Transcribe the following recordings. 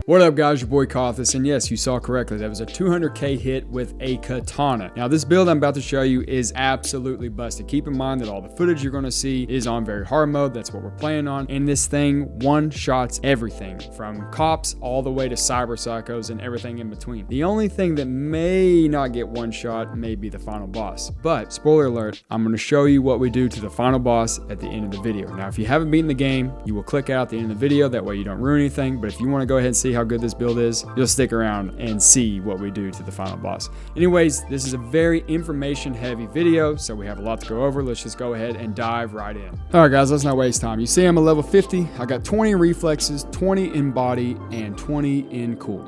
What up guys, your boy Kothis, and yes, you saw correctly, that was a 200k hit with a katana. Now this build I'm about to show you is absolutely busted. Keep in mind that all the footage you're going to see is on very hard mode, that's what we're playing on, and this thing one-shots everything, from cops all the way to cyber psychos and everything in between. The only thing that may not get one shot may be the final boss, but spoiler alert, I'm going to show you what we do to the final boss at the end of the video. Now if you haven't beaten the game, you will click out at the end of the video, that way you don't ruin anything, but if you want to go ahead and see how good this build is, you'll stick around and see what we do to the final boss. Anyways, this is a very information heavy video, so we have a lot to go over. Let's just go ahead and dive right in. All right guys, let's not waste time. You see I'm a level 50. I got 20 in reflexes, 20 in body, and 20 in cool.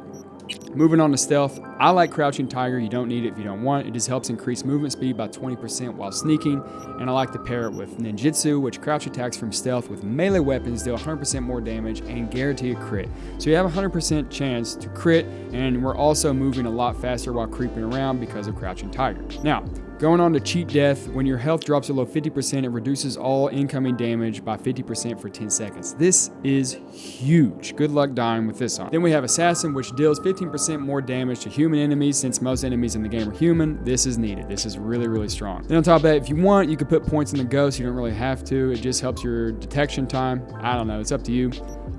Moving on to stealth, I like Crouching Tiger. You don't need it if you don't want it. It just helps increase movement speed by 20% while sneaking. And I like to pair it with Ninjutsu, which crouch attacks from stealth with melee weapons deal 100% more damage and guarantee a crit. So you have a 100% chance to crit, and we're also moving a lot faster while creeping around because of Crouching Tiger. Now, going on to Cheat Death, when your health drops below 50%, it reduces all incoming damage by 50% for 10 seconds. This is huge. Good luck dying with this on. Then we have Assassin, which deals 15% more damage to human enemies. Since most enemies in the game are human, this is needed. This is really, really strong. Then on top of that, if you want, you could put points in the Ghost. You don't really have to. It just helps your detection time. I don't know. It's up to you.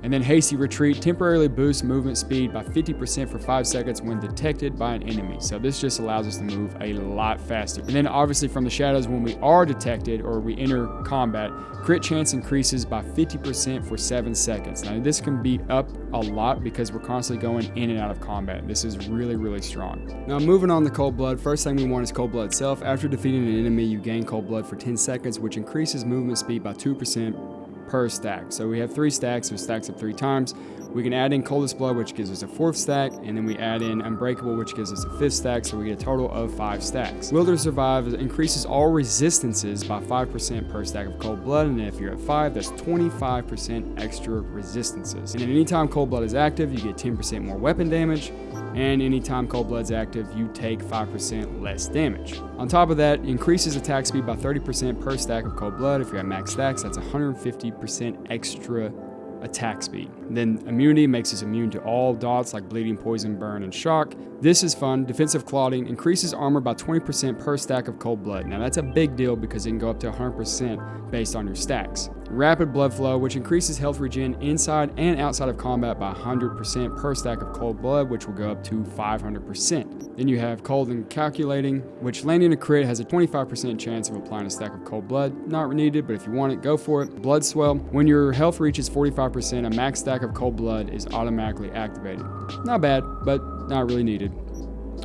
And then Hasty Retreat temporarily boosts movement speed by 50% for 5 seconds when detected by an enemy. So this just allows us to move a lot faster. And then obviously from the shadows, when we are detected or we enter combat, crit chance increases by 50% for 7 seconds. Now this can be up a lot because we're constantly going in and out of combat. This is really, really strong. Now moving on to Cold Blood, first thing we want is Cold Blood itself. After defeating an enemy, you gain Cold Blood for 10 seconds, which increases movement speed by 2% per stack. So we have 3 stacks, so it stacks up 3 times. We can add in Coldest Blood, which gives us a 4th stack, and then we add in Unbreakable, which gives us a 5th stack, so we get a total of 5 stacks. Will to Survive increases all resistances by 5% per stack of Cold Blood, and if you're at 5, that's 25% extra resistances. And then anytime Cold Blood is active, you get 10% more weapon damage, and anytime Cold Blood's active, you take 5% less damage. On top of that, it increases attack speed by 30% per stack of Cold Blood. If you're at max stacks, that's 150% extra attack speed. Then immunity makes us immune to all dots like bleeding, poison, burn, and shock. This is fun. Defensive Clouding increases armor by 20% per stack of Cold Blood. Now that's a big deal because it can go up to 100% based on your stacks. Rapid Blood Flow, which increases health regen inside and outside of combat by 100% per stack of Cold Blood, which will go up to 500%. Then you have Cold and Calculating, which landing a crit has a 25% chance of applying a stack of Cold Blood. Not needed, but if you want it, go for it. Blood Swell, when your health reaches 45%, a max stack of Cold Blood is automatically activated. Not bad, but not really needed.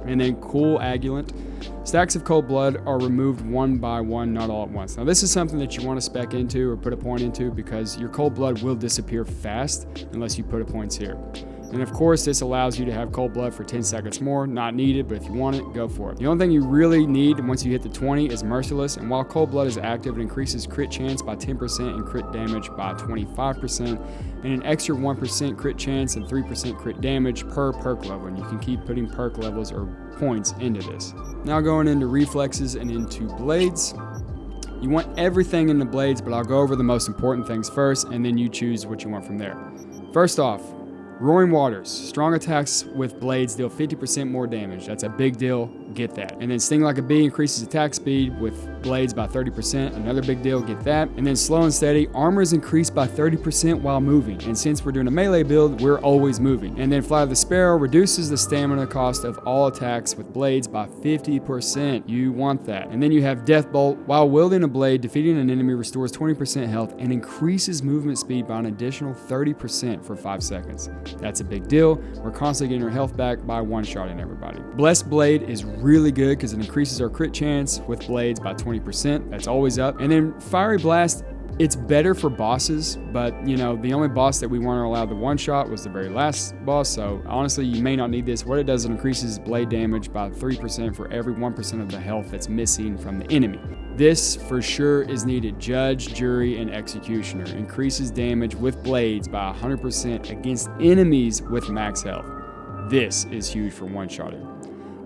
And then Coagulant. Stacks of Cold Blood are removed one by one, not all at once. Now this is something that you want to spec into or put a point into because your Cold Blood will disappear fast unless you put a points here. And of course, this allows you to have Cold Blood for 10 seconds more. Not needed, but if you want it, go for it. The only thing you really need once you hit the 20 is Merciless, and while Cold Blood is active, it increases crit chance by 10% and crit damage by 25%, and an extra 1% crit chance and 3% crit damage per perk level, and you can keep putting perk levels or points into this. Now going into reflexes and into blades. You want everything in the blades, but I'll go over the most important things first, and then you choose what you want from there. First off, Roaring Waters. Strong attacks with blades deal 50% more damage. That's a big deal. Get that. And then Sting Like a Bee increases attack speed with blades by 30%. Another big deal. Get that. And then Slow and Steady. Armor is increased by 30% while moving. And since we're doing a melee build, we're always moving. And then Flight of the Sparrow reduces the stamina cost of all attacks with blades by 50%. You want that. And then you have Death Bolt. While wielding a blade, defeating an enemy restores 20% health and increases movement speed by an additional 30% for 5 seconds. That's a big deal. We're constantly getting our health back by one-shotting everybody. Blessed Blade is really good because it increases our crit chance with blades by 20%. That's always up. And then Fiery Blast, it's better for bosses, but you know, the only boss that we weren't allowed to one-shot was the very last boss, so honestly, you may not need this. What it does, it increases blade damage by 3% for every 1% of the health that's missing from the enemy. This for sure is needed. Judge, Jury, and Executioner increases damage with blades by 100% against enemies with max health. This is huge for one-shotting.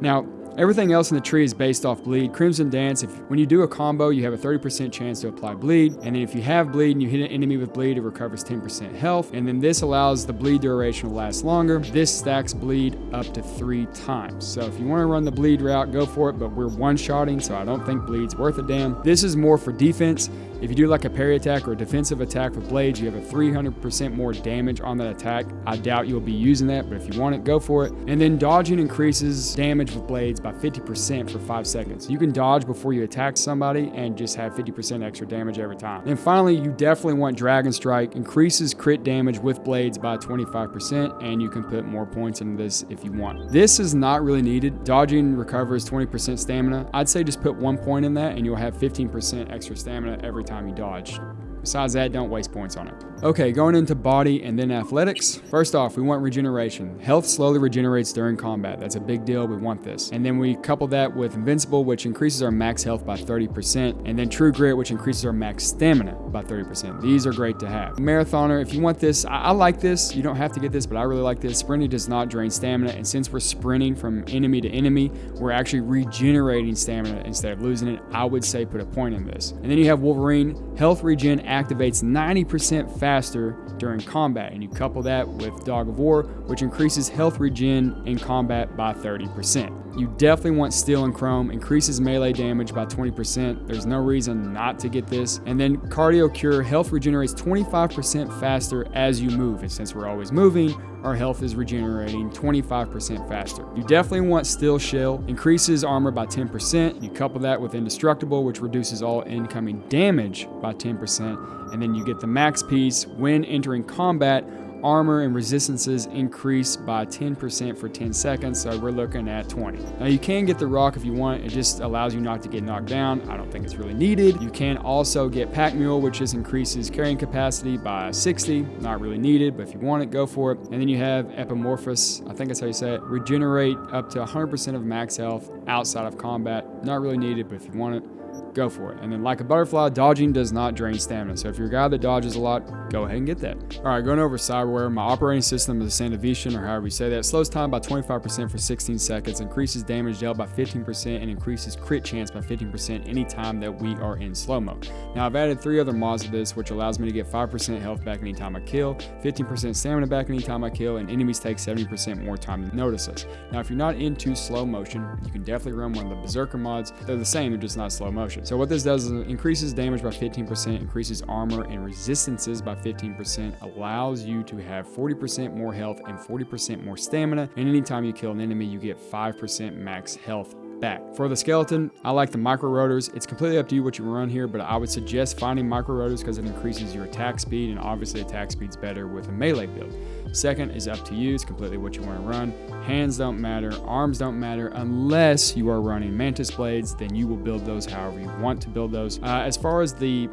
Now, Everything else in the tree is based off bleed. Crimson Dance, when you do a combo, you have a 30% chance to apply bleed. And then if you have bleed and you hit an enemy with bleed, it recovers 10% health. And then this allows the bleed duration to last longer. This stacks bleed up to 3 times. So if you want to run the bleed route, go for it, but we're one-shotting, so I don't think bleed's worth a damn. This is more for defense. If you do like a parry attack or a defensive attack with blades, you have a 300% more damage on that attack. I doubt you'll be using that, but if you want it, go for it. And then dodging increases damage with blades by 50% for 5 seconds. You can dodge before you attack somebody and just have 50% extra damage every time. And finally, you definitely want Dragon Strike. Increases crit damage with blades by 25%, and you can put more points into this if you want. This is not really needed. Dodging recovers 20% stamina. I'd say just put 1 point in that and you'll have 15% extra stamina every time you dodge. Besides that, don't waste points on it. Okay, going into body and then athletics. First off, we want regeneration. Health slowly regenerates during combat. That's a big deal. We want this. And then we couple that with Invincible, which increases our max health by 30%. And then True Grit, which increases our max stamina by 30%. These are great to have. Marathoner, if you want this, I like this. You don't have to get this, but I really like this. Sprinting does not drain stamina. And since we're sprinting from enemy to enemy, we're actually regenerating stamina instead of losing it. I would say put a point in this. And then you have Wolverine. Health regen activates 90% faster during combat, and you couple that with Dog of War, which increases health regen in combat by 30%. You definitely want Steel and Chrome, increases melee damage by 20%. There's no reason not to get this. And then Cardio Cure, health regenerates 25% faster as you move, and since we're always moving, our health is regenerating 25% faster. You definitely want Steel Shell, increases armor by 10%. You couple that with Indestructible, which reduces all incoming damage by 10%. And then you get the max piece. When entering combat, armor and resistances increase by 10% for 10 seconds, so we're looking at 20. Now you can get the rock if you want. It just allows you not to get knocked down. I don't think it's really needed. You can also get Pack Mule, which just increases carrying capacity by 60. Not really needed, but if you want it, go for it. And then you have Epimorphos, I think that's how you say it, regenerate up to 100% of max health outside of combat. Not really needed, but if you want it, go for it. And then like a butterfly, dodging does not drain stamina. So if you're a guy that dodges a lot, go ahead and get that. All right, going over cyberware, my operating system is Sandovision, or however you say that. Slows time by 25% for 16 seconds, increases damage dealt by 15%, and increases crit chance by 15% anytime that we are in slow-mo. Now I've added 3 other mods to this, which allows me to get 5% health back anytime I kill, 15% stamina back anytime I kill, and enemies take 70% more time to notice us. Now if you're not into slow motion, you can definitely run one of the Berserker mods. They're the same, they're just not slow motion. So what this does is it increases damage by 15%, increases armor and resistances by 15%, allows you to have 40% more health and 40% more stamina, and anytime you kill an enemy, you get 5% max health back. For the skeleton, I like the micro rotors. It's completely up to you what you run here, but I would suggest finding micro rotors because it increases your attack speed, and obviously attack speed's better with a melee build. Second is up to you. It's completely what you want to run. Hands don't matter, arms don't matter unless you are running mantis blades. Then you will build those however you want to build those. As far as the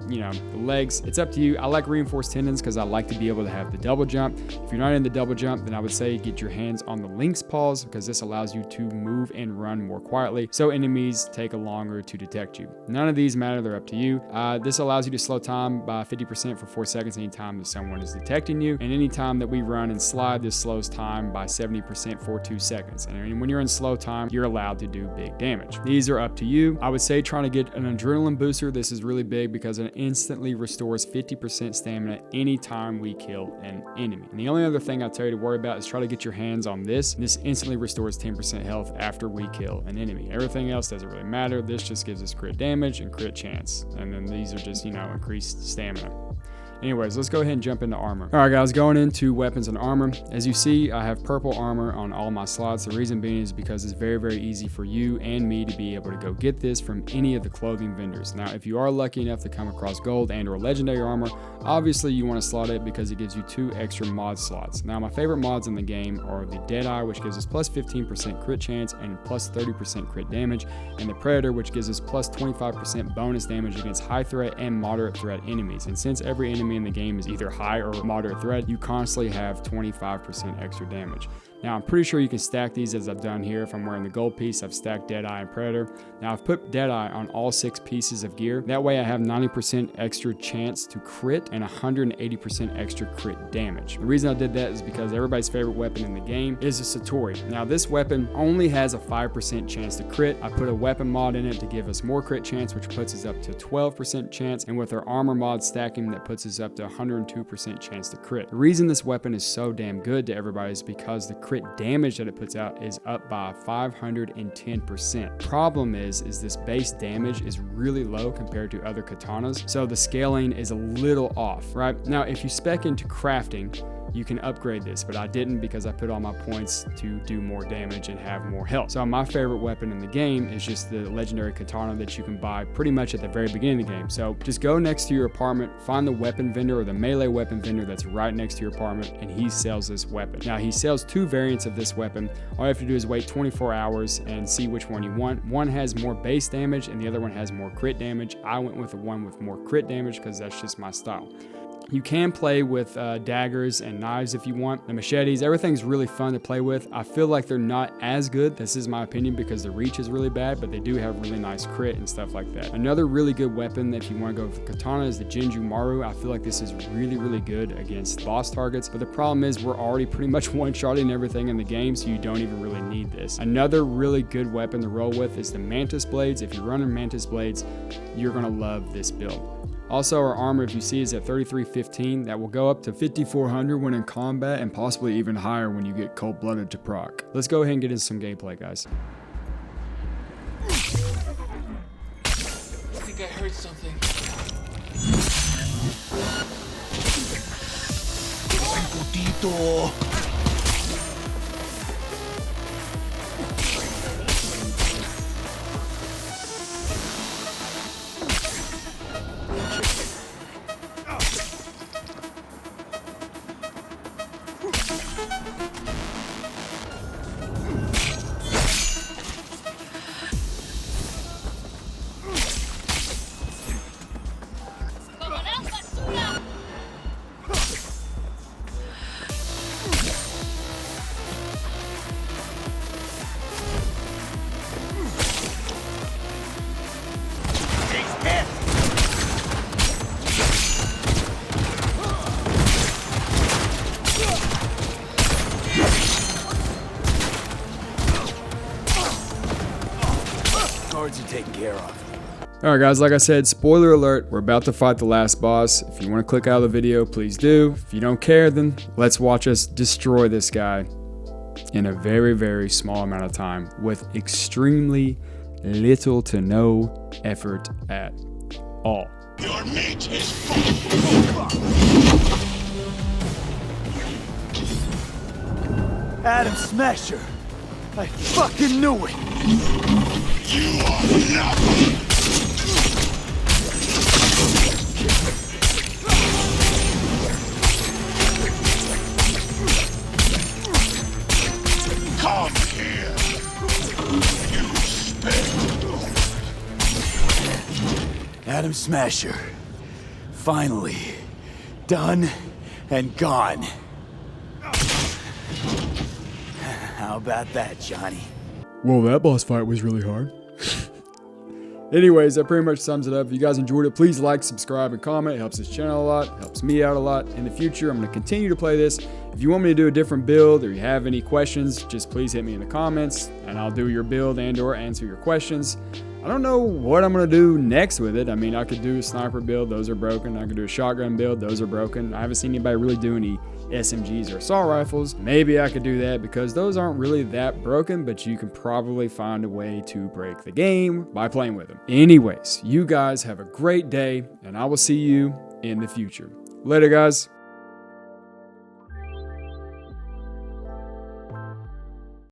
legs, it's up to you. I like reinforced tendons because I like to be able to have the double jump. If you're not in the double jump, then I would say get your hands on the lynx paws because this allows you to move and run more quietly, so enemies take longer to detect you. None of these matter, they're up to you. This allows you to slow time by 50% for 4 seconds anytime that someone is detecting you, and anytime that we run and slide, this slows time by 70% for 2 seconds. And when you're in slow time, you're allowed to do big damage. These are up to you. I would say trying to get an adrenaline booster. This is really big because it instantly restores 50% stamina anytime we kill an enemy. And the only other thing I tell you to worry about is try to get your hands on this. This instantly restores 10% health after we kill an enemy. Everything else doesn't really matter. This just gives us crit damage and crit chance. And then these are just, increased stamina. Anyways, let's go ahead and jump into armor. All right, guys, going into weapons and armor. As you see, I have purple armor on all my slots. The reason being is because it's very, very easy for you and me to be able to go get this from any of the clothing vendors. Now, if you are lucky enough to come across gold and or legendary armor, obviously you want to slot it because it gives you 2 extra mod slots. Now, my favorite mods in the game are the Deadeye, which gives us plus 15% crit chance and plus 30% crit damage, and the Predator, which gives us plus 25% bonus damage against high threat and moderate threat enemies. And since every enemy in the game is either high or moderate threat, you constantly have 25% extra damage. Now I'm pretty sure you can stack these as I've done here. If I'm wearing the gold piece, I've stacked Deadeye and Predator. Now I've put Deadeye on all 6 pieces of gear. That way I have 90% extra chance to crit and 180% extra crit damage. The reason I did that is because everybody's favorite weapon in the game is a Satori. Now this weapon only has a 5% chance to crit. I put a weapon mod in it to give us more crit chance, which puts us up to 12% chance, and with our armor mod stacking, that puts us up to 102% chance to crit. The reason this weapon is so damn good to everybody is because the crit damage that it puts out is up by 510%. Problem is this base damage is really low compared to other katanas, so the scaling is a little off, right? Now, if you spec into crafting, you can upgrade this, but I didn't because I put all my points to do more damage and have more health. So my favorite weapon in the game is just the legendary katana that you can buy pretty much at the very beginning of the game. So just go next to your apartment, find the weapon vendor or the melee weapon vendor that's right next to your apartment, and he sells this weapon. Now he sells 2 variants of this weapon. All you have to do is wait 24 hours and see which one you want. One has more base damage and the other one has more crit damage. I went with the one with more crit damage because that's just my style. You can play with daggers and knives if you want. The machetes, everything's really fun to play with. I feel like they're not as good. This is my opinion because the reach is really bad, but they do have really nice crit and stuff like that. Another really good weapon if you want to go for katana is the Jinju Maru. I feel like this is really, really good against boss targets, but the problem is we're already pretty much one-shotting everything in the game, so you don't even really need this. Another really good weapon to roll with is the Mantis Blades. If you're running Mantis Blades, you're gonna love this build. Also, our armor, if you see, is at 3315. That will go up to 5400 when in combat and possibly even higher when you get cold-blooded to proc. Let's go ahead and get into some gameplay, guys. I think I heard something. Guards are taken care of. Alright guys, like I said, spoiler alert, we're about to fight the last boss. If you want to click out of the video, please do. If you don't care, then let's watch us destroy this guy in a very, very small amount of time with extremely little to no effort at all. Your meat is Adam Smasher! I fucking knew it! You are nothing. Come here. You spit. Adam Smasher. Finally. Done and gone. How about that, Johnny? Well, that boss fight was really hard. Anyways, that pretty much sums it up. If you guys enjoyed it, please like, subscribe, and comment. It helps this channel a lot. It helps me out a lot. In the future, I'm going to continue to play this. If you want me to do a different build or you have any questions, just please hit me in the comments and I'll do your build and or answer your questions. I don't know what I'm going to do next with it. I mean, I could do a sniper build. Those are broken. I could do a shotgun build. Those are broken. I haven't seen anybody really do any SMGs or assault rifles. Maybe I could do that because those aren't really that broken, but you can probably find a way to break the game by playing with them. Anyways, you guys have a great day and I will see you in the future. Later, guys.